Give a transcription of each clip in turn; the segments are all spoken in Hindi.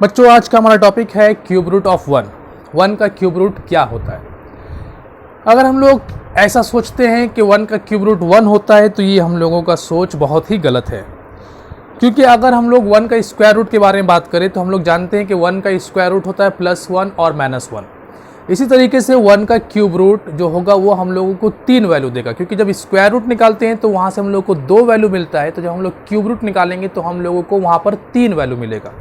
बच्चों, आज का हमारा टॉपिक है क्यूब रूट ऑफ वन का क्यूब रूट क्या होता है। अगर हम लोग ऐसा सोचते हैं कि वन का क्यूब रूट 1 होता है तो ये हम लोगों का सोच बहुत ही गलत है, क्योंकि अगर हम लोग 1 का स्क्वायर रूट के बारे में बात करें तो हम लोग जानते हैं कि 1 का स्क्वायर रूट होता है +1 और -1। इसी तरीके से 1 का क्यूब रूट जो होगा वो हम लोगों को 3 वैल्यू देगा, क्योंकि जब स्क्वायर रूट निकालते हैं तो वहाँ से हम लोग को 2 वैल्यू मिलता है, तो जब हम लोग क्यूब रूट निकालेंगे तो हम लोगों को वहाँ पर 3 वैल्यू मिलेगा।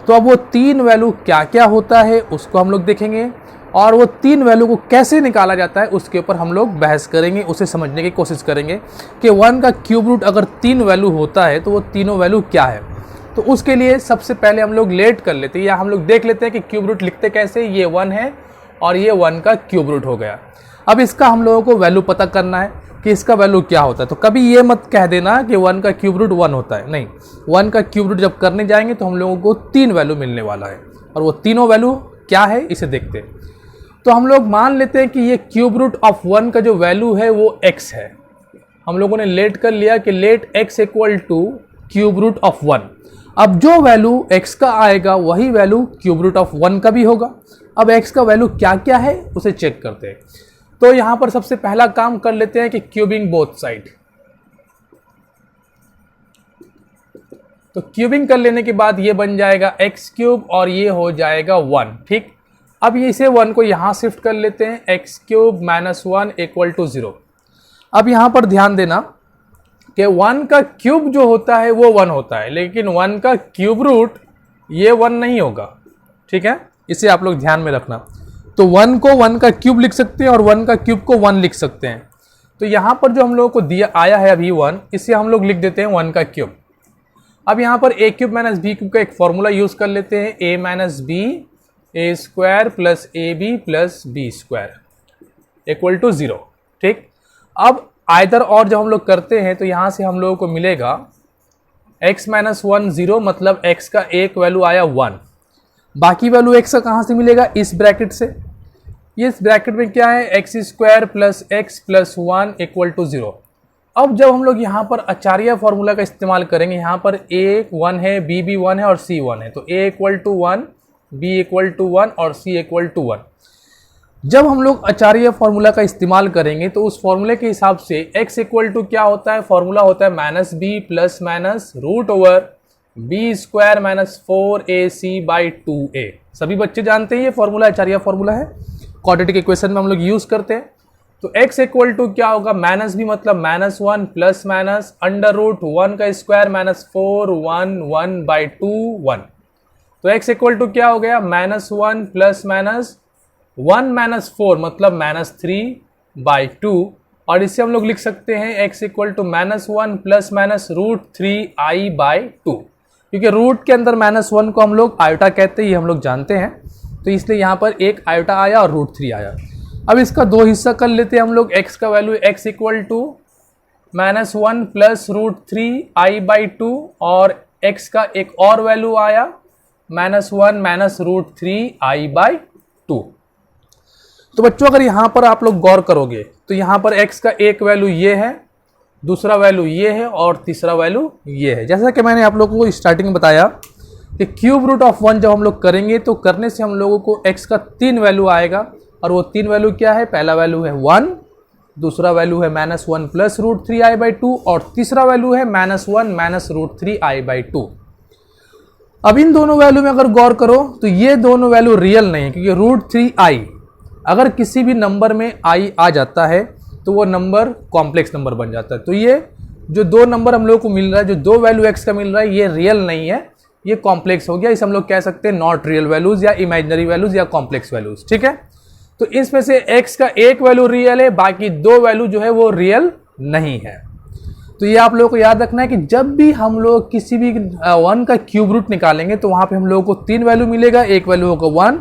तो अब वो 3 वैल्यू क्या क्या होता है उसको हम लोग देखेंगे, और वो 3 वैल्यू को कैसे निकाला जाता है उसके ऊपर हम लोग बहस करेंगे, उसे समझने की कोशिश करेंगे कि 1 का क्यूब रूट अगर 3 वैल्यू होता है तो वो तीनों वैल्यू क्या है। तो उसके लिए सबसे पहले हम लोग लेट कर लेते हैं या हम लोग देख लेते हैं कि क्यूब रूट लिखते कैसे। ये 1 है और ये 1 का क्यूब रूट हो गया। अब इसका हम लोगों को वैल्यू पता करना है कि इसका वैल्यू क्या होता है। तो कभी ये मत कह देना कि 1 का क्यूब रूट 1 होता है, नहीं। 1 का क्यूब रूट जब करने जाएंगे तो हम लोगों को 3 वैल्यू मिलने वाला है, और वो तीनों वैल्यू क्या है इसे देखते हैं। तो हम लोग मान लेते हैं कि ये क्यूब रूट ऑफ 1 का जो वैल्यू है वो x है। हम लोगों ने लेट कर लिया कि let x equal to cube root of 1। अब जो वैल्यू x का आएगा वही वैल्यू क्यूब रूट ऑफ 1 का भी होगा। अब x का वैल्यू क्या क्या है उसे चेक करते हैं। तो यहां पर सबसे पहला काम कर लेते हैं कि क्यूबिंग बोथ साइड। तो क्यूबिंग कर लेने के बाद ये बन जाएगा x क्यूब और ये हो जाएगा 1, ठीक। अब इसे 1 को यहां शिफ्ट कर लेते हैं, x क्यूब -1 इक्वल टू 0। अब यहां पर ध्यान देना कि 1 का क्यूब जो होता है वो 1 होता है, लेकिन 1 का क्यूब रूट ये 1 नहीं होगा, ठीक है। इसे आप लोग ध्यान में रखना। तो 1 को 1 का क्यूब लिख सकते हैं और 1 का क्यूब को 1 लिख सकते हैं। तो यहां पर जो हम लोगों को दिया आया है अभी 1, इसे हम लोग लिख देते हैं 1 का क्यूब। अब यहां पर a cube minus b cube का एक फॉर्मूला यूज कर लेते हैं, a minus b a square plus a b plus b square equal to 0, ठीक। अब आइदर और जब हम लोग करते हैं तो यहां से हम लोगों को मिलेगा x माइनस 1 0, मतलब x का एक वैल्यू आया 1। बाकी वैल्यू x का कहां से मिलेगा, इस ब्रैकेट से। इस ब्रैकेट में क्या है, x square plus x plus 1 equal to 0। अब जब हम लोग यहाँ पर आचार्य फॉर्मूला का इस्तेमाल करेंगे, यहाँ पर a 1 है, b भी 1 है और c 1 है, तो a equal to 1, b equal to 1 और c इक्वल टू 1। जब हम लोग आचार्य फॉर्मूला का इस्तेमाल करेंगे तो उस फॉर्मूले के हिसाब से x इक्वल टू क्या होता है, फॉर्मूला होता है minus b plus minus root over b square minus 4ac by 2a। सभी बच्चे जानते हैं ये फॉर्मूला आचार्य फॉर्मूला है, क्वाड्रेटिक इक्वेशन में हम लोग यूज करते हैं। तो x इक्वल टू क्या होगा, माइनस बी मतलब -1 प्लस माइनस अंडर रूट 1 का स्क्वायर माइनस 4 1 1 बाई 2 1। तो x इक्वल टू क्या हो गया, -1 प्लस माइनस 1 माइनस 4 मतलब -3 बाई 2, और इसे हम लोग लिख सकते हैं x equal to -1 plus minus √3i by 2, क्योंकि रूट के अंदर -1 को हम लोग आयोटा कहते हैं, ये हम लोग जानते हैं। तो इसलिए यहाँ पर एक आयोटा आया और √3 आया। अब इसका दो हिस्सा कर लेते हैं हम लोग। x का value x equal to -1 plus √3i by 2, और x का एक और वैल्यू आया -1 माइनस √3i बाई 2। तो बच्चों अगर यहाँ पर आप लोग गौर करोगे तो यहाँ पर x का एक वैल्यू ये है, दूसरा वैल्यू ये है और तीसरा वैल्यू ये है। जैसा कि मैंने आप लोगों को स्टार्टिंग में बताया कि क्यूब रूट ऑफ 1 जब हम लोग करेंगे तो करने से हम लोगों को x का 3 वैल्यू आएगा, और वो 3 वैल्यू क्या है, पहला वैल्यू है 1, दूसरा वैल्यू है -1 प्लस √3i बाई 2, और तीसरा वैल्यू है -1 माइनस √3i बाई 2। अब इन दोनों वैल्यू में अगर गौर करो तो ये दोनों वैल्यू रियल नहीं है, क्योंकि √3i अगर किसी भी नंबर में i आ जाता है तो वो नंबर कॉम्प्लेक्स नंबर बन जाता है। तो ये जो दो नंबर हम लोग को मिल रहा है, जो दो वैल्यू x का मिल रहा है, ये रियल नहीं है, ये कॉम्प्लेक्स हो गया। इसे हम लोग कह सकते हैं नॉट रियल वैल्यूज या इमेजिनरी वैल्यूज या कॉम्प्लेक्स वैल्यूज, ठीक है। तो इसमें से x का एक वैल्यू रियल है, बाकी दो वैल्यू जो है वो रियल नहीं है। तो ये आप लोगों को याद रखना है कि जब भी हम लोग किसी भी 1 का क्यूब रूट निकालेंगे तो वहां पे हम लोगों को 3 वैल्यू मिलेगा। एक वैल्यू होगा 1,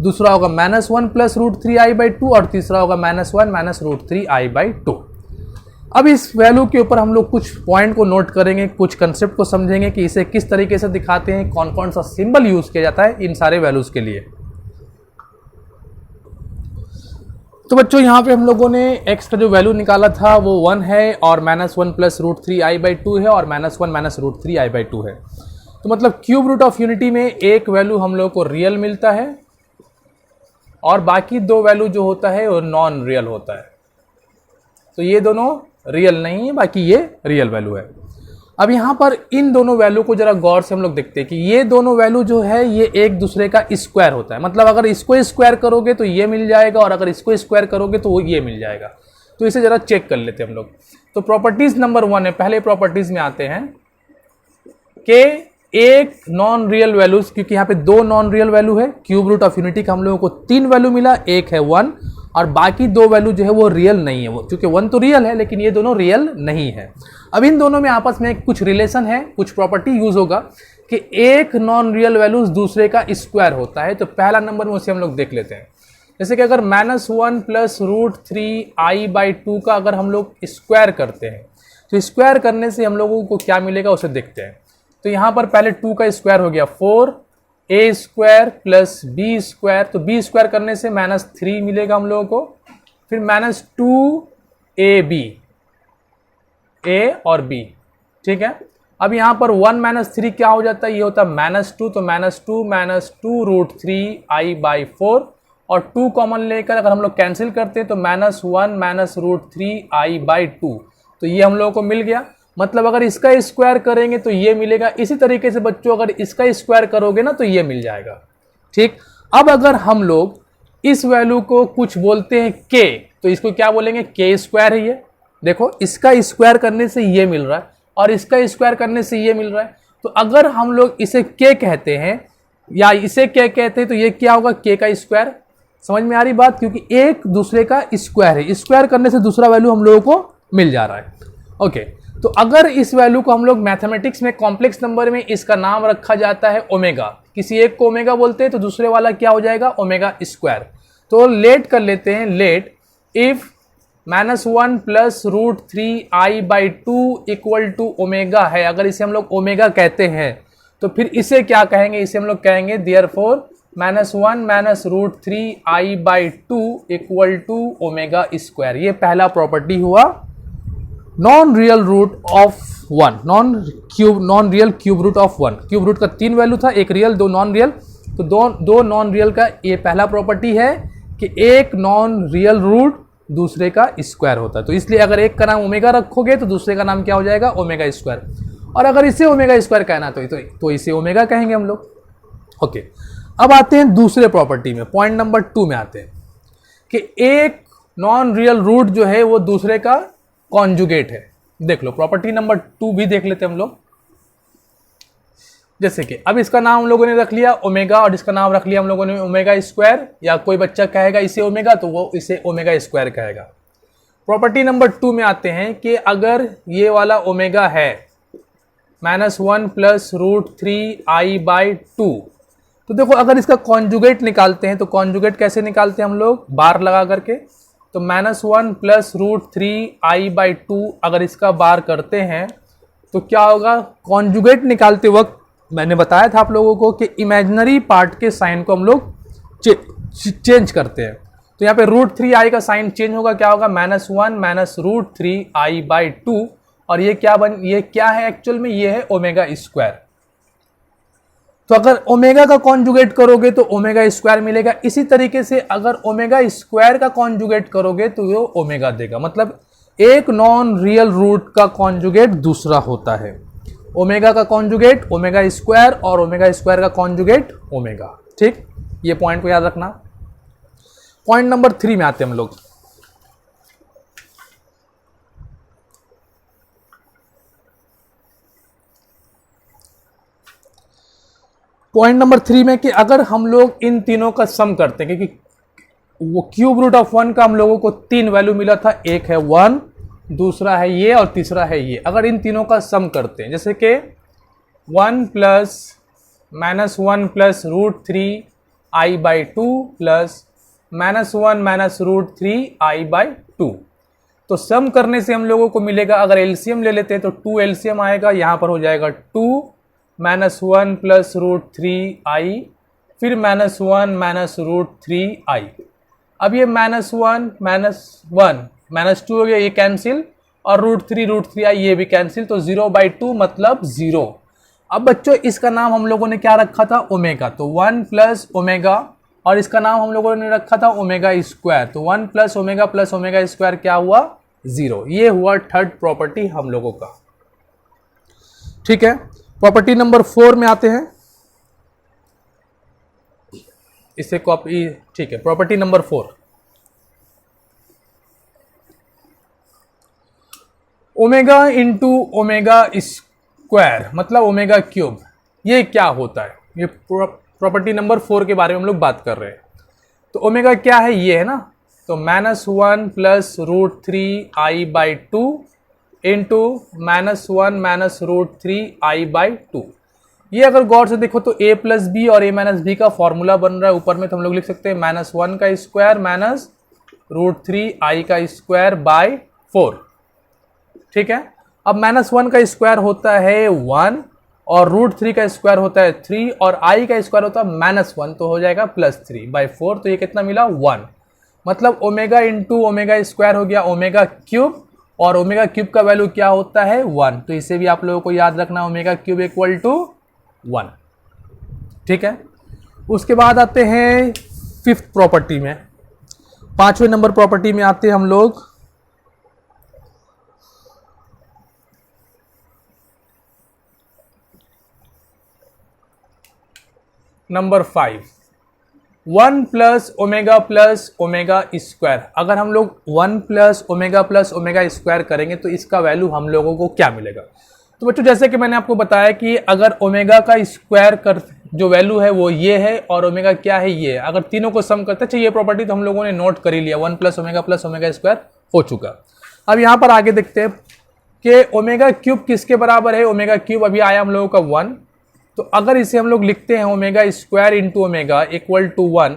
दूसरा होगा -1 प्लस √3i बाई 2, और तीसरा होगा -1 माइनस √3i बाई 2। अब इस वैल्यू के ऊपर हम लोग कुछ पॉइंट को नोट करेंगे, कुछ कंसेप्ट को समझेंगे कि इसे किस तरीके से दिखाते हैं, कौन कौन सा सिंबल यूज किया जाता है इन सारे वैल्यूज के लिए। तो बच्चों यहाँ पे हम लोगों ने x का जो वैल्यू निकाला था वो 1 है, और -1 प्लस √3i बाई 2 है, और -1 माइनस √3i बाई 2 है। तो मतलब क्यूब रूट ऑफ यूनिटी में एक वैल्यू हम लोग को रियल मिलता है और बाकी दो वैल्यू जो होता है वो नॉन रियल होता है। तो ये दोनों रियल नहीं है, बाकी ये रियल वैल्यू है। अब यहाँ पर इन दोनों वैल्यू को जरा गौर से हम लोग देखते हैं कि ये दोनों वैल्यू जो है ये एक दूसरे का स्क्वायर होता है। मतलब अगर इसको स्क्वायर करोगे तो ये मिल जाएगा और अगर इसको स्क्वायर करोगे तो ये मिल जाएगा। तो इसे जरा चेक कर लेते हैं हम लोग। तो प्रॉपर्टीज नंबर 1 है, पहले प्रॉपर्टीज में आते हैं कि एक नॉन रियल वैल्यूज, क्योंकि यहाँ पे दो नॉन रियल वैल्यू है, क्यूब रूट ऑफ यूनिटी का हम लोगों को 3 वैल्यू मिला, एक है 1 और बाकी दो वैल्यू जो है वो रियल नहीं है। वो क्योंकि 1 तो रियल है लेकिन ये दोनों रियल नहीं है। अब इन दोनों में आपस में कुछ रिलेशन है, कुछ प्रॉपर्टी यूज होगा कि एक नॉन रियल वैल्यूज दूसरे का स्क्वायर होता है। तो पहला नंबर में उसे हम लोग देख लेते हैं। जैसे कि अगर -1 प्लस √3i/2 का अगर हम लोग स्क्वायर करते हैं तो स्क्वायर करने से हम लोगों को क्या मिलेगा उसे देखते हैं। तो यहाँ पर पहले 2 का स्क्वायर हो गया 4a² प्लस b², तो b² करने से -3 मिलेगा हम लोगों को। फिर -2ab, a और b, ठीक है। अब यहाँ पर 1 - 3 क्या हो जाता है, ये होता है -2, तो -2 √3i/4 और 2 कॉमन लेकर अगर हम लोग कैंसिल करते हैं तो -1 √3i/2, तो ये हम लोगों को मिल गया। मतलब अगर इसका स्क्वायर करेंगे तो ये मिलेगा। इसी तरीके से बच्चों अगर इसका स्क्वायर करोगे ना तो ये मिल जाएगा, ठीक। अब अगर हम लोग इस वैल्यू को कुछ बोलते हैं k, तो इसको क्या बोलेंगे, k² है ये। देखो इसका स्क्वायर करने से ये मिल रहा है और इसका स्क्वायर करने से ये मिल रहा है। तो अगर हम लोग इसे k कहते हैं या इसे k कहते हैं तो ये क्या होगा, k का स्क्वायर। समझ में आ रही बात, क्योंकि एक दूसरे का स्क्वायर है, स्क्वायर करने से दूसरा वैल्यू हम लोगों को मिल जा रहा है। ओके, तो अगर इस वैल्यू को हम लोग मैथमेटिक्स में कॉम्प्लेक्स नंबर में इसका नाम रखा जाता है ओमेगा। किसी एक को ओमेगा बोलते हैं तो दूसरे वाला क्या हो जाएगा, ओमेगा स्क्वायर। तो लेट कर लेते हैं, लेट इफ -1 प्लस √3i/2 इक्वल टू ओमेगा है। अगर इसे हम लोग ओमेगा कहते हैं तो फिर इसे क्या कहेंगे, इसे हम लोग कहेंगे therefore -1 - √3i/2 equal to omega square. ये पहला प्रॉपर्टी हुआ non real root of 1, non real cube root of 1। Cube root का 3 वैल्यू था, एक रियल दो नॉन रियल, तो दो नॉन रियल का ये पहला प्रॉपर्टी है कि एक नॉन रियल रूट दूसरे का स्क्वायर होता है। तो इसलिए अगर एक का नाम ओमेगा रखोगे तो दूसरे का नाम क्या हो जाएगा, ओमेगा स्क्वायर। और अगर इसे ओमेगा स्क्वायर कहना तो इसे ओमेगा कहेंगे हम लोग। ओके, अब आते हैं दूसरे प्रॉपर्टी में, पॉइंट नंबर 2 में आते हैं कि एक नॉन रियल रूट जो है वो दूसरे का कॉन्जुगेट है। देख लो प्रॉपर्टी नंबर 2 भी देख लेते हैं हम लोग। जैसे कि अब इसका नाम हम लोगों ने रख लिया ओमेगा और इसका नाम रख लिया हम लोगों ने ओमेगा स्क्वायर, या कोई बच्चा कहेगा इसे ओमेगा तो वो इसे ओमेगा स्क्वायर कहेगा। प्रॉपर्टी नंबर 2 में आते हैं कि अगर ये वाला ओमेगा है -1 प्लस √3i/2, तो देखो अगर इसका कॉन्जुगेट निकालते हैं तो कॉन्जुगेट कैसे निकालते हैं हम लोग, बार लगा करके। तो -1 प्लस √3i/2 अगर इसका बार करते हैं तो क्या होगा, कॉन्जुगेट निकालते वक्त मैंने बताया था आप लोगों को कि इमेजिनरी पार्ट के साइन को हम लोग चेंज करते हैं। तो यहाँ पे √3i का साइन चेंज होगा, क्या होगा, -1 - √3i/2 और ये क्या है एक्चुअल में, ये है ओमेगा स्क्वायर। तो अगर ओमेगा का कॉन्जुगेट करोगे तो ओमेगा स्क्वायर मिलेगा। इसी तरीके से अगर ओमेगा स्क्वायर का कॉन्जुगेट करोगे तो वो ओमेगा देगा। मतलब एक नॉन रियल रूट का कॉन्जुगेट दूसरा होता है। ओमेगा का कॉन्जुगेट ओमेगा स्क्वायर और ओमेगा स्क्वायर का कॉन्जुगेट ओमेगा, ठीक। ये पॉइंट को याद रखना। पॉइंट नंबर 3 में आते हैं हम लोग। पॉइंट नंबर 3 में कि अगर हम लोग इन तीनों का सम करते हैं, क्योंकि वो क्यूब रूट ऑफ 1 का हम लोगों को 3 वैल्यू मिला था, एक है 1, दूसरा है ये और तीसरा है ये। अगर इन तीनों का सम करते हैं, जैसे कि 1 प्लस -1 प्लस √3i/2 प्लस -1 - √3i/2, तो सम करने से हम लोगों को मिलेगा, अगर एलसीएम ले लेते हैं तो 2 एलसीएम आएगा, यहाँ पर हो जाएगा 2 -1 प्लस √3i, फिर -1 - √3i। अब ये -2 हो गया, ये कैंसिल, और √3i ये भी कैंसिल, तो 0/2 मतलब 0। अब बच्चों इसका नाम हम लोगों ने क्या रखा था, ओमेगा, तो 1 प्लस ओमेगा, और इसका नाम हम लोगों ने रखा था ओमेगा स्क्वायर, तो 1 प्लस ओमेगा स्क्वायर क्या हुआ, 0। ये हुआ थर्ड प्रॉपर्टी हम लोगों का। ठीक है, प्रॉपर्टी नंबर 4 में आते हैं, इसे कॉपी, ठीक है, property number 4, omega into omega square मतलब ओमेगा क्यूब, ये क्या होता है, ये प्रॉपर्टी नंबर 4 के बारे में हम लोग बात कर रहे हैं। तो ओमेगा क्या है, ये है ना, तो -1 प्लस √3i/2 इंटू -1 - √3i/2। ये अगर गौर से देखो तो a प्लस बी और a माइनस बी का फॉर्मूला बन रहा है ऊपर में, तो हम लोग लिख सकते हैं -1 का स्क्वायर माइनस √3i का स्क्वायर बाय 4। ठीक है, अब -1 का स्क्वायर होता है 1 और √3 का स्क्वायर होता है 3 और i का स्क्वायर होता है -1, तो हो जाएगा +3/4, तो ये कितना मिला 1। मतलब ओमेगा इंटू ओमेगा स्क्वायर हो गया ओमेगा क्यूब, और ओमेगा क्यूब का वैल्यू क्या होता है 1, तो इसे भी आप लोगों को याद रखना, ओमेगा क्यूब इक्वल टू 1। ठीक है, उसके बाद आते हैं 5th प्रॉपर्टी में, 5वें नंबर प्रॉपर्टी में आते हैं हम लोग। Number 5, 1 plus omega square. अगर हम लोग 1 प्लस ओमेगा स्क्वायर करेंगे तो इसका वैल्यू हम लोगों को क्या मिलेगा। तो बच्चों जैसे कि मैंने आपको बताया कि अगर ओमेगा का स्क्वायर कर जो वैल्यू है वो ये है और ओमेगा क्या है ये है, अगर तीनों को सम करते हैं, ये प्रॉपर्टी तो हम लोगों ने नोट कर ही लिया, 1 प्लस ओमेगा स्क्वायर हो चुका। अब यहाँ पर आगे देखते हैं कि ओमेगा क्यूब किसके बराबर है, ओमेगा क्यूब अभी आया हम लोगों का 1, तो अगर इसे हम लोग लिखते हैं omega square into omega equal to 1,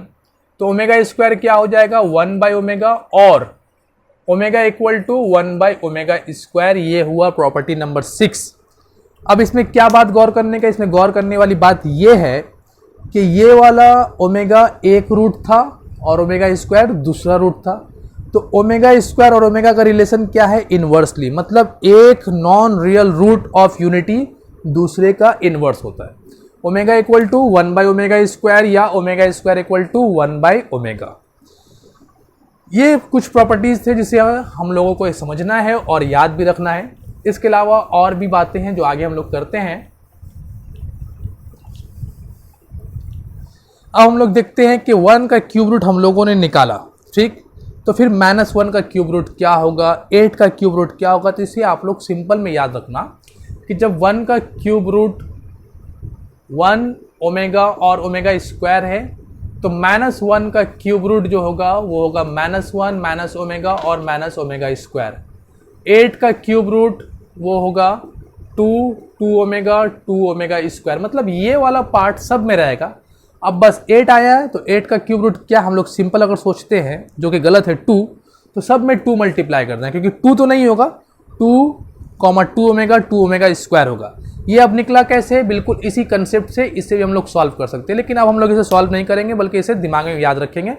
तो ओमेगा स्क्वायर क्या हो जाएगा 1/ओमेगा और ओमेगा इक्वल टू 1/ओमेगा स्क्वायर। ये हुआ प्रॉपर्टी नंबर 6। अब इसमें क्या बात गौर करने का, इसमें गौर करने वाली बात ये है कि ये वाला ओमेगा एक रूट था और ओमेगा स्क्वायर दूसरा रूट था, तो ओमेगा स्क्वायर और ओमेगा का रिलेशन क्या है, इनवर्सली, मतलब एक non real root of unity दूसरे का इनवर्स होता है। ओमेगा इक्वल टू 1/ओमेगा स्क्वायर या ओमेगा स्क्वायर इक्वल टू 1/ओमेगा। ये कुछ प्रॉपर्टीज थे जिसे हम लोगों को समझना है और याद भी रखना है। इसके अलावा और भी बातें हैं जो आगे हम लोग करते हैं। अब हम लोग देखते हैं कि 1 का क्यूब रूट हम लोगों ने निकाला, ठीक, तो फिर -1 का क्यूब रूट क्या होगा, 8 का क्यूब रूट क्या होगा। तो इसे आप लोग सिंपल में याद रखना कि जब 1 का क्यूब रूट 1 ओमेगा और ओमेगा स्क्वायर है, तो -1 का क्यूब रूट जो होगा वो होगा -1 - ओमेगा और ओमेगा स्क्वायर। 8 का क्यूब रूट वो होगा 2 ओमेगा स्क्वायर, मतलब ये वाला पार्ट सब में रहेगा। अब बस 8 आया है तो 8 का क्यूब रूट क्या, हम लोग सिंपल अगर सोचते हैं जो कि गलत है 2, तो सब में 2 मल्टीप्लाई करना है, क्योंकि 2 तो नहीं होगा, 2 ओमेगा स्क्वायर होगा। ये अब निकला कैसे, बिल्कुल इसी कंसेप्ट से, इससे भी हम लोग सॉल्व कर सकते हैं, लेकिन अब हम लोग इसे सॉल्व नहीं करेंगे बल्कि इसे दिमाग में याद रखेंगे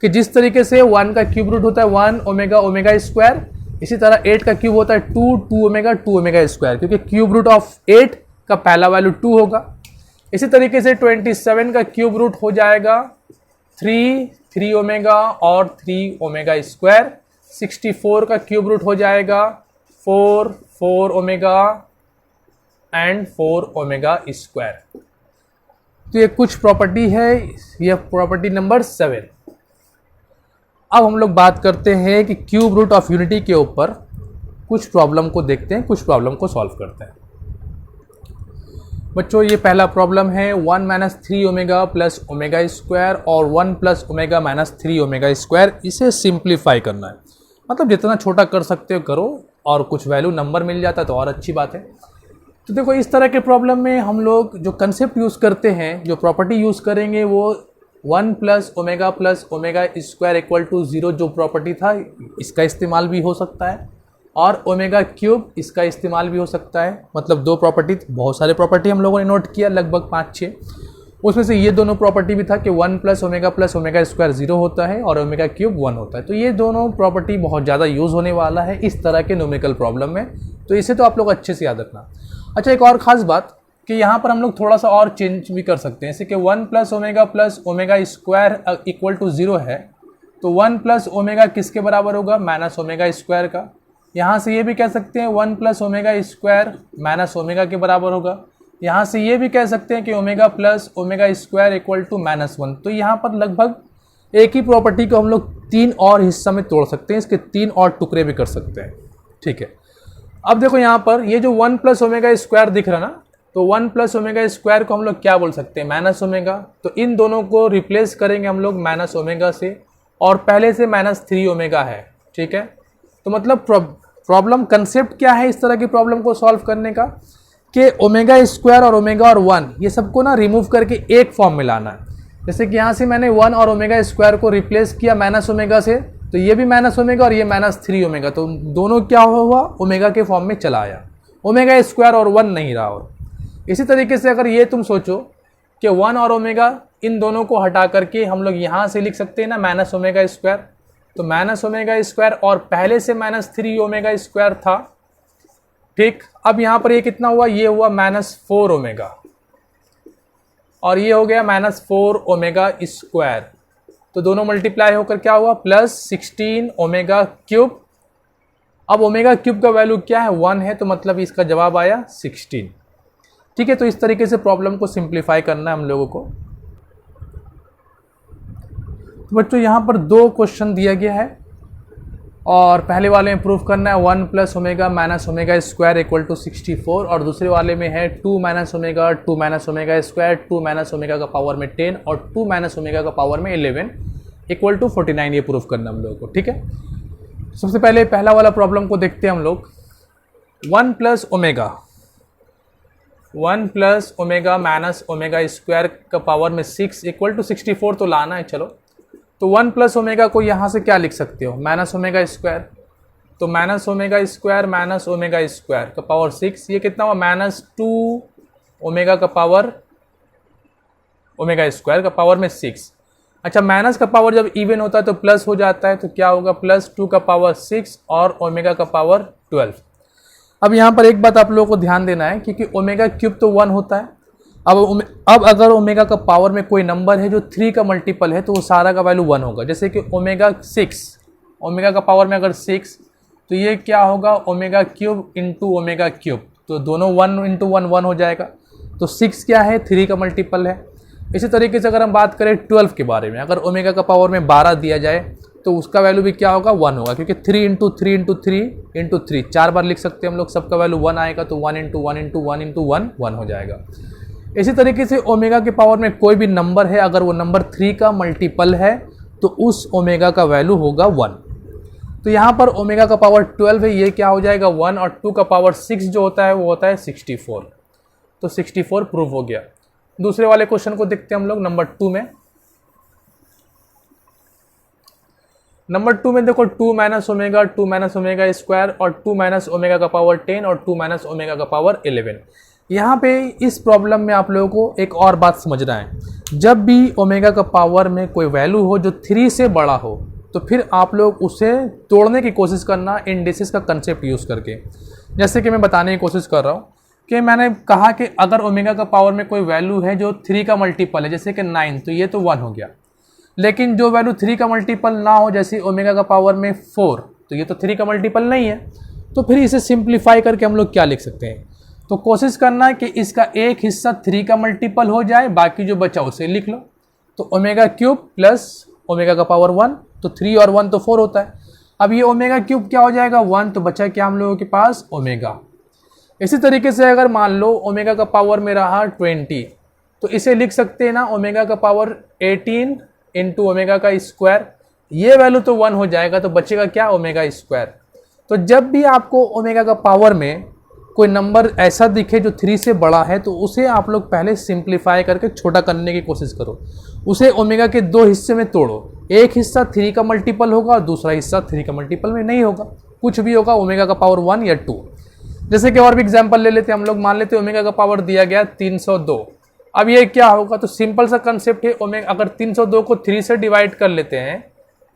कि जिस तरीके से 1 का क्यूब रूट होता है 1 ओमेगा स्क्वायर, इसी तरह 8 का क्यूब होता है 2 ओमेगा स्क्वायर, क्योंकि क्यूब रूट ऑफ 8 का पहला वैल्यू 2 होगा। इसी तरीके से 27 का क्यूब रूट हो जाएगा 3 ओमेगा और 3 ओमेगा स्क्वायर। 64 का क्यूब रूट हो जाएगा 4 ओमेगा एंड 4 ओमेगा स्क्वायर। तो ये कुछ प्रॉपर्टी है, ये प्रॉपर्टी नंबर 7। अब हम लोग बात करते हैं कि क्यूब रूट ऑफ यूनिटी के ऊपर कुछ प्रॉब्लम को देखते हैं, कुछ प्रॉब्लम को सॉल्व करते हैं। बच्चों ये पहला प्रॉब्लम है 1 - 3 ओमेगा प्लस ओमेगा स्क्वायर और 1 प्लस ओमेगा - 3 ओमेगा स्क्वायर। इसे सिंप्लीफाई करना है, मतलब जितना छोटा कर सकते हो करो, और कुछ वैल्यू नंबर मिल जाता है तो और अच्छी बात है। तो देखो इस तरह के प्रॉब्लम में हम लोग जो कंसेप्ट यूज़ करते हैं, जो प्रॉपर्टी यूज़ करेंगे वो 1 plus omega square equal to 0 जो प्रॉपर्टी था, इसका इस्तेमाल भी हो सकता है, और ओमेगा क्यूब इसका इस्तेमाल भी हो सकता है। मतलब दो प्रॉपर्टी, बहुत सारे प्रॉपर्टी हम लोगों ने नोट किया, लगभग 5-6, उसमें से ये दोनों प्रॉपर्टी भी था कि 1 प्लस ओमेगा स्क्वायर 0 होता है और ओमेगा क्यूब 1 होता है। तो ये दोनों प्रॉपर्टी बहुत ज़्यादा यूज़ होने वाला है इस तरह के न्यूमेरिकल प्रॉब्लम में, तो इसे तो आप लोग अच्छे से याद रखना। अच्छा, एक और ख़ास बात कि यहाँ पर हम लोग थोड़ा सा और चेंज भी कर सकते हैं, जैसे कि 1 plus omega square equal to 0 है, तो 1 प्लस ओमेगा किसके बराबर होगा, माइनस ओमेगा स्क्वायर का। यहाँ से ये भी कह सकते हैं 1 plus omega square minus omega के बराबर होगा। यहाँ से ये भी कह सकते हैं कि omega plus omega square equal to -1। तो यहाँ पर लगभग एक ही प्रॉपर्टी को हम लोग 3 और हिस्सा में तोड़ सकते हैं, इसके 3 और टुकड़े भी कर सकते हैं। ठीक है, अब देखो यहाँ पर ये जो 1 प्लस ओमेगा स्क्वायर दिख रहा ना, तो 1 प्लस ओमेगा स्क्वायर को हम लोग क्या बोल सकते हैं, माइनस ओमेगा। तो इन दोनों को रिप्लेस करेंगे हम लोग माइनस ओमेगा से, और पहले से -3 ओमेगा है। ठीक है, तो मतलब प्रॉब्लम कंसेप्ट क्या है इस तरह की प्रॉब्लम को सॉल्व करने का, कि ओमेगा स्क्वायर और ओमेगा और 1 ये सबको ना रिमूव करके एक फॉर्म में लाना है। जैसे कि यहाँ से मैंने 1 और ओमेगा स्क्वायर को रिप्लेस किया माइनस ओमेगा से, तो ये भी माइनस ओमेगा और ये -3 ओमेगा, तो दोनों क्या हुआ, ओमेगा के फॉर्म में चला आया, ओमेगा स्क्वायर और 1 नहीं रहा। और इसी तरीके से अगर ये तुम सोचो कि 1 और ओमेगा इन दोनों को हटा करके हम लोग यहाँ से लिख सकते हैं ना माइनस ओमेगा स्क्वायर, तो माइनस ओमेगा स्क्वायर और पहले से -3 ओमेगा स्क्वायर था। ठीक, अब यहाँ पर ये कितना हुआ, ये हुआ -4 ओमेगा और ये हो गया -4 ओमेगा स्क्वायर, तो दोनों मल्टीप्लाई होकर क्या हुआ, +16 ओमेगा क्यूब। अब ओमेगा क्यूब का वैल्यू क्या है, 1 है, तो मतलब इसका जवाब आया 16। ठीक है, तो इस तरीके से प्रॉब्लम को सिंप्लीफाई करना है हम लोगों को। तो बच्चों यहाँ पर 2 क्वेश्चन दिया गया है, और पहले वाले में प्रूफ करना है 1 plus omega minus omega square equal to 64, और दूसरे वाले में है 2 minus omega square 2 minus omega का पावर में 10 और 2 माइनस ओमेगा का पावर में 11 इक्वल टू 49, ये प्रूफ करना हम लोगों को। ठीक है, सबसे पहले पहला वाला प्रॉब्लम को देखते हैं हम लोग। 1 plus omega minus omega square का पावर में 6 इक्वल टू 64 तो लाना है। चलो, तो 1 प्लस ओमेगा को यहाँ से क्या लिख सकते हो, माइनस ओमेगा स्क्वायर, तो माइनस ओमेगा स्क्वायर का पावर 6, ये कितना हुआ, -2 ओमेगा का पावर ओमेगा स्क्वायर का पावर में 6। अच्छा, माइनस का पावर जब इवन होता है तो प्लस हो जाता है, तो क्या होगा, +2 का पावर 6 और ओमेगा का पावर 12। अब यहाँ पर एक बात आप लोगों को ध्यान देना है, क्योंकि ओमेगा क्यूब तो 1 होता है। अब अगर ओमेगा का पावर में कोई नंबर है जो 3 का मल्टीपल है, तो वो सारा का वैल्यू 1 होगा। जैसे कि ओमेगा 6, ओमेगा का पावर में अगर 6, तो ये क्या होगा, omega cube into omega cube, तो दोनों 1 इंटू 1 हो जाएगा। तो 6 क्या है, 3 का मल्टीपल है। इसी तरीके से अगर हम बात करें 12 के बारे में, अगर ओमेगा का पावर में 12 दिया जाए तो उसका वैल्यू भी क्या होगा, 1 होगा, क्योंकि 3 इंटू 3 इंटू 3 इंटू 3 4 बार लिख सकते हैं हम लोग, सबका वैल्यू 1 आएगा, तो 1 इंटू 1 इंटू 1 इंटू 1 हो जाएगा। इसी तरीके से ओमेगा के पावर में कोई भी नंबर है, अगर वो नंबर 3 का मल्टीपल है तो उस ओमेगा का वैल्यू होगा 1। तो यहाँ पर ओमेगा का पावर 12 है, ये क्या हो जाएगा 1, और 2 का पावर 6 जो होता है वो होता है 64, तो 64 प्रूव हो गया। दूसरे वाले क्वेश्चन को देखते हैं हम लोग, नंबर 2 में। नंबर 2 में देखो 2 माइनस ओमेगा स्क्वायर और 2 माइनस ओमेगा का पावर 10 और 2 माइनस ओमेगा का पावर 11। यहाँ पे इस प्रॉब्लम में आप लोगों को एक और बात समझना है, जब भी ओमेगा का पावर में कोई वैल्यू हो जो 3 से बड़ा हो, तो फिर आप लोग उसे तोड़ने की कोशिश करना इंडिसेस का कंसेप्ट यूज़ करके। जैसे कि मैं बताने की कोशिश कर रहा हूँ कि मैंने कहा कि अगर ओमेगा का पावर में कोई वैल्यू है जो 3 का मल्टीपल है, जैसे कि 9, तो ये तो 1 हो गया। लेकिन जो वैल्यू 3 का मल्टीपल ना हो, जैसे ओमेगा का पावर में 4, तो ये तो 3 का मल्टीपल नहीं है, तो फिर इसे सिंप्लीफाई करके हम लोग क्या लिख सकते हैं, तो कोशिश करना है कि इसका एक हिस्सा 3 का मल्टीपल हो जाए, बाकी जो बचा उसे लिख लो। तो ओमेगा क्यूब प्लस ओमेगा का पावर 1, तो 3 और 1 तो 4 होता है। अब ये ओमेगा क्यूब क्या हो जाएगा 1, तो बचा क्या हम लोगों के पास, ओमेगा। इसी तरीके से अगर मान लो ओमेगा का पावर में रहा 20, तो इसे लिख सकते हैं ना ओमेगा का पावर 18 इंटू ओमेगा का स्क्वायर, ये वैल्यू तो 1 हो जाएगा, तो बचेगा क्या, ओमेगा स्क्वायर। तो जब भी आपको ओमेगा का पावर में कोई नंबर ऐसा दिखे जो 3 से बड़ा है, तो उसे आप लोग पहले सिंप्लीफाई करके छोटा करने की कोशिश करो। उसे ओमेगा के 2 हिस्से में तोड़ो, एक हिस्सा 3 का मल्टीपल होगा और दूसरा हिस्सा 3 का मल्टीपल में नहीं होगा, कुछ भी होगा, ओमेगा का पावर 1 या 2। जैसे कि और भी एग्जाम्पल ले लेते हैं हम लोग, मान लेते हैं ओमेगा का पावर दिया गया 302। अब ये क्या होगा, तो सिंपल सा कंसेप्ट है, ओमेगा अगर 302 को 3 से डिवाइड कर लेते हैं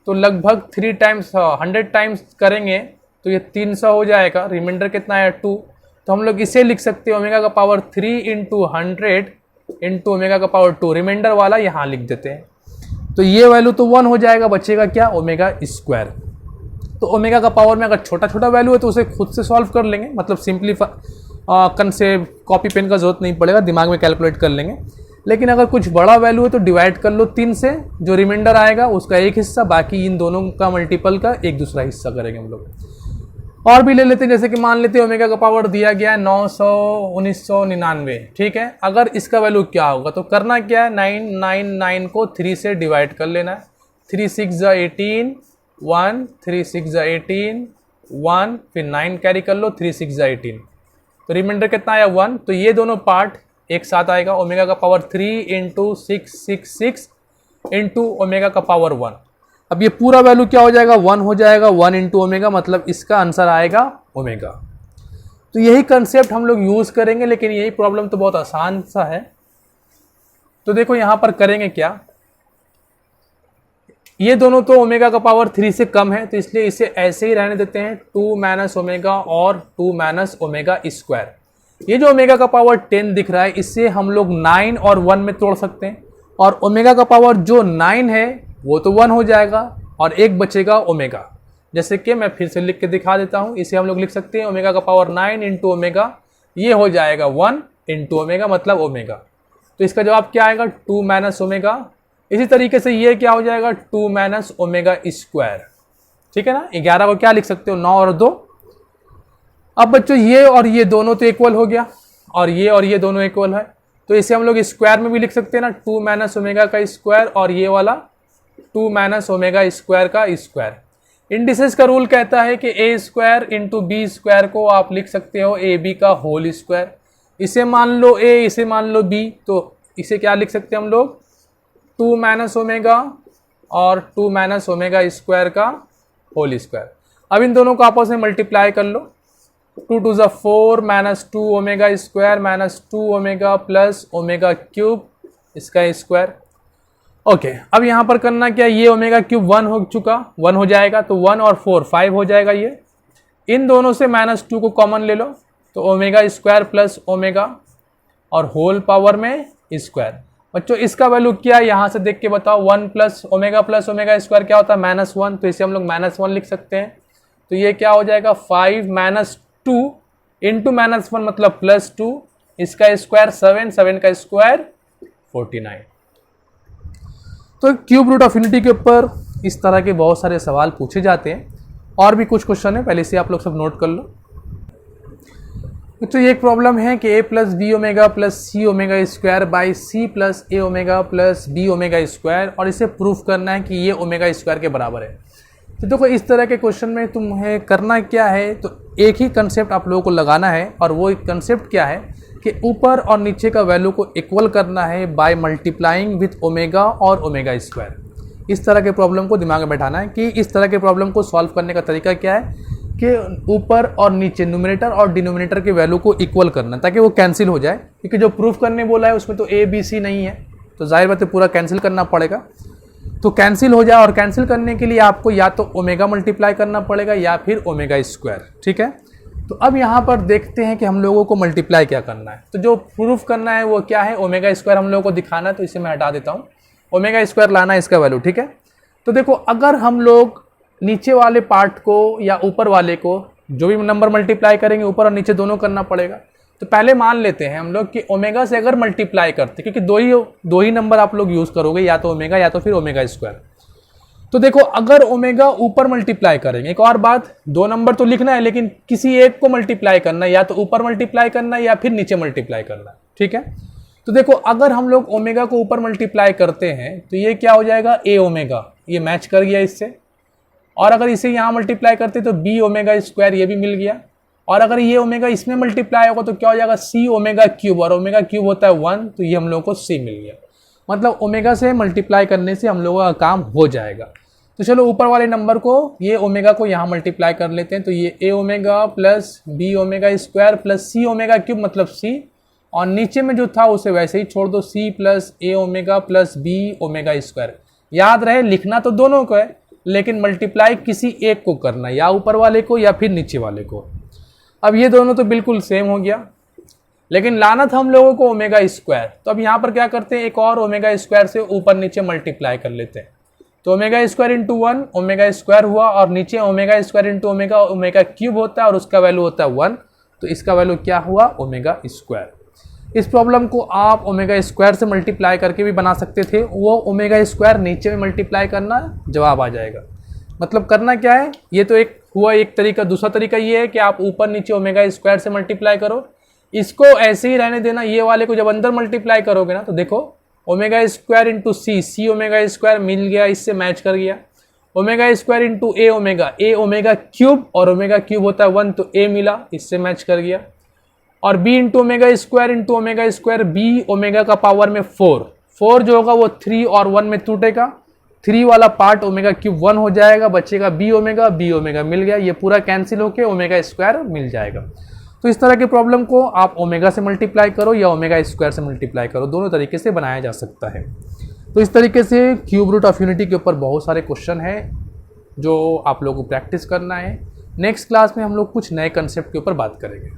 तो लगभग 3 टाइम्स 100 टाइम्स करेंगे तो ये 300 हो जाएगा, रिमाइंडर कितना है 2, तो हम लोग इसे लिख सकते हैं ओमेगा का पावर 3 इंटू 100 इंटू ओमेगा का पावर 2, रिमाइंडर वाला यहाँ लिख देते हैं। तो ये वैल्यू तो 1 हो जाएगा, बचेगा क्या, ओमेगा स्क्वायर। तो ओमेगा का पावर में अगर छोटा छोटा वैल्यू है तो उसे खुद से सॉल्व कर लेंगे, मतलब सिंपलीफाई से कॉपी पेन का जरूरत नहीं पड़ेगा, दिमाग में कैलकुलेट कर लेंगे। लेकिन अगर कुछ बड़ा वैल्यू है तो डिवाइड कर लो 3 से, जो रिमाइंडर आएगा उसका एक हिस्सा, बाकी इन दोनों का मल्टीपल का एक दूसरा हिस्सा करेंगे हम लोग। और भी ले लेते हैं, जैसे कि मान लेते हैं ओमेगा का पावर दिया गया है 1999, ठीक है। अगर इसका वैल्यू क्या होगा तो करना क्या है, 999 को 3 से डिवाइड कर लेना है। 3 6 18 1, 3 6 18 1, फिर 9 कैरी कर लो, 3 6 18, तो रिमाइंडर कितना आया 1। तो ये दोनों पार्ट एक साथ आएगा, ओमेगा का पावर 3 इंटू 666 इंटू ओमेगा का पावर 1। अब ये पूरा वैल्यू क्या हो जाएगा, 1 हो जाएगा, 1 इंटू ओमेगा, मतलब इसका आंसर आएगा ओमेगा। तो यही कंसेप्ट हम लोग यूज करेंगे, लेकिन यही प्रॉब्लम तो बहुत आसान सा है। तो देखो यहां पर करेंगे क्या, ये दोनों तो ओमेगा का पावर 3 से कम है, तो इसलिए इसे ऐसे ही रहने देते हैं, 2 माइनस ओमेगा और 2 माइनस ओमेगा स्क्वायर। ये जो ओमेगा का पावर 10 दिख रहा है, इससे हम लोग 9 और 1 में तोड़ सकते हैं, और ओमेगा का पावर जो 9 है वो तो 1 हो जाएगा और एक बचेगा ओमेगा। जैसे कि मैं फिर से लिख के दिखा देता हूं, इसे हम लोग लिख सकते हैं ओमेगा का पावर 9 इंटू ओमेगा, ये हो जाएगा 1 इंटू ओमेगा, मतलब ओमेगा। तो इसका जवाब क्या आएगा, 2 माइनस ओमेगा। इसी तरीके से ये क्या हो जाएगा, 2 माइनस ओमेगा स्क्वायर, ठीक है ना। 11 को क्या लिख सकते हो, 9 और 2। अब बच्चों ये और ये दोनों तो इक्वल हो गया, और ये दोनों इक्वल है, तो इसे हम लोग स्क्वायर में भी लिख सकते हैं ना, 2 माइनस ओमेगा का स्क्वायर, और ये वाला 2 माइनस ओमेगा स्क्वायर का स्क्वायर। इंडिसेस का रूल कहता है कि ए स्क्वायर इंटू बी स्क्वायर को आप लिख सकते हो ए बी का होल स्क्वायर। इसे मान लो ए, इसे मान लो बी, तो इसे क्या लिख सकते हैं हम लोग, 2 माइनस ओमेगा और 2 माइनस ओमेगा स्क्वायर का होल स्क्वायर। अब इन दोनों को आपस में मल्टीप्लाई कर लो, 2 2 ज़ा 4 minus 2 omega square minus 2 omega plus omega cube, इसका स्क्वायर। ओके, अब यहाँ पर करना क्या, ये ओमेगा क्यूब 1 हो चुका, 1 हो जाएगा, तो 1 और 4 5 हो जाएगा। ये इन दोनों से माइनस 2 को कॉमन ले लो, तो ओमेगा स्क्वायर प्लस ओमेगा और होल पावर में स्क्वायर। बच्चों इसका वैल्यू क्या है, यहाँ से देख के बताओ, 1 प्लस ओमेगा स्क्वायर क्या होता है, -1, तो इसे हम लोग -1 लिख सकते हैं। तो ये क्या हो जाएगा, 5 माइनस 2 इंटू -1 मतलब +2, इसका स्क्वायर 7, 7 का स्क्वायर 49। तो क्यूब रूट ऑफ यूनिटी के ऊपर इस तरह के बहुत सारे सवाल पूछे जाते हैं, और भी कुछ क्वेश्चन है, पहले से आप लोग सब नोट कर लो। तो ये एक प्रॉब्लम है कि a plus b omega plus c omega square by c plus a omega plus b omega square, और इसे प्रूफ करना है कि ये ओमेगा स्क्वायर के बराबर है। तो देखो इस तरह के क्वेश्चन में तुम्हें करना क्या है, तो एक ही कंसेप्ट आप लोगों को लगाना है, और वो कंसेप्ट क्या है कि ऊपर और नीचे का वैल्यू को इक्वल करना है बाय मल्टीप्लाइंग विथ ओमेगा और ओमेगा स्क्वायर। इस तरह के प्रॉब्लम को दिमाग में बैठाना है कि इस तरह के प्रॉब्लम को सॉल्व करने का तरीका क्या है कि ऊपर और नीचे न्यूमरेटर और डिनोमिनेटर के वैल्यू को इक्वल करना, ताकि वो कैंसिल हो जाए, क्योंकि जो प्रूफ करने बोला है उसमें तो ए बी सी नहीं है, तो जाहिर बात है पूरा कैंसिल करना पड़ेगा। तो कैंसिल हो जाए, और कैंसिल करने के लिए आपको या तो ओमेगा मल्टीप्लाई करना पड़ेगा या फिर ओमेगा स्क्वायर, ठीक है। तो अब यहाँ पर देखते हैं कि हम लोगों को मल्टीप्लाई क्या करना है। तो जो प्रूफ करना है वो क्या है, ओमेगा स्क्वायर हम लोगों को दिखाना है, तो इसे मैं हटा देता हूँ, ओमेगा स्क्वायर लाना है इसका वैल्यू, ठीक है। तो देखो अगर हम लोग नीचे वाले पार्ट को या ऊपर वाले को जो भी नंबर मल्टीप्लाई करेंगे, ऊपर और नीचे दोनों करना पड़ेगा। तो पहले मान लेते हैं हम लोग कि ओमेगा से अगर मल्टीप्लाई करते, क्योंकि दो ही नंबर आप लोग यूज करोगे, या तो ओमेगा या तो फिर ओमेगा स्क्वायर। तो देखो अगर ओमेगा ऊपर मल्टीप्लाई करेंगे, एक और बात, 2 नंबर तो लिखना है, लेकिन किसी एक को मल्टीप्लाई करना है, या तो ऊपर मल्टीप्लाई करना है या फिर नीचे मल्टीप्लाई करना है, ठीक है। तो देखो अगर हम लोग ओमेगा को ऊपर मल्टीप्लाई करते हैं तो ये क्या हो जाएगा, ए ओमेगा, ये मैच कर गया इससे। और अगर इसे यहाँ मल्टीप्लाई करते तो बी ओमेगा स्क्वायर, ये भी मिल गया। और अगर ये ओमेगा इसमें मल्टीप्लाई होगा तो क्या हो जाएगा, सी ओमेगा क्यूब, और ओमेगा क्यूब होता है 1, तो ये हम लोगों को सी मिल गया। मतलब ओमेगा से मल्टीप्लाई करने से हम लोगों का काम हो जाएगा। तो चलो ऊपर वाले नंबर को, ये ओमेगा को यहाँ मल्टीप्लाई कर लेते हैं, तो ये a omega plus b omega square plus c omega cube मतलब सी, और नीचे में जो था उसे वैसे ही छोड़ दो, c plus a omega plus b omega square. याद रहे लिखना तो दोनों को है, लेकिन मल्टीप्लाई किसी एक को करना, या ऊपर वाले को या फिर नीचे वाले को। अब ये दोनों तो बिल्कुल सेम हो गया, लेकिन लाना था हम लोगों को ओमेगा स्क्वायर। तो अब यहाँ पर क्या करते हैं, एक और ओमेगा स्क्वायर से ऊपर नीचे मल्टीप्लाई कर लेते हैं। तो omega square into 1 omega square हुआ, और नीचे omega square into omega omega cube होता है, और उसका वैल्यू होता है 1। तो इसका वैल्यू क्या हुआ, ओमेगा स्क्वायर। इस प्रॉब्लम को आप ओमेगा स्क्वायर से मल्टीप्लाई करके भी बना सकते थे, वो ओमेगा स्क्वायर नीचे में मल्टीप्लाई करना, जवाब आ जाएगा। मतलब करना क्या है, ये तो एक हुआ एक तरीका। दूसरा तरीका ये है कि आप ऊपर नीचे ओमेगा स्क्वायर से मल्टीप्लाई करो, इसको ऐसे ही रहने देना। ये वाले को जब अंदर मल्टीप्लाई करोगे ना, तो देखो ओमेगा स्क्वायर इंटू सी ओमेगा स्क्वायर मिल गया, इससे मैच कर गया। ओमेगा स्क्वायर इंटू ए ओमेगा क्यूब, और ओमेगा क्यूब होता है 1, तो ए मिला, इससे मैच कर गया। और b into omega square b omega का पावर में 4 जो होगा वो 3 और 1 में टूटेगा। 3 वाला पार्ट ओमेगा क्यूब 1 हो जाएगा, बचेगा बी ओमेगा मिल गया, ये पूरा कैंसिल होके ओमेगा स्क्वायर मिल जाएगा। तो इस तरह के प्रॉब्लम को आप ओमेगा से मल्टीप्लाई करो या ओमेगा स्क्वायर से मल्टीप्लाई करो, दोनों तरीके से बनाया जा सकता है। तो इस तरीके से क्यूब रूट ऑफ यूनिटी के ऊपर बहुत सारे क्वेश्चन हैं जो आप लोगों को प्रैक्टिस करना है। नेक्स्ट क्लास में हम लोग कुछ नए कंसेप्ट के ऊपर बात करेंगे।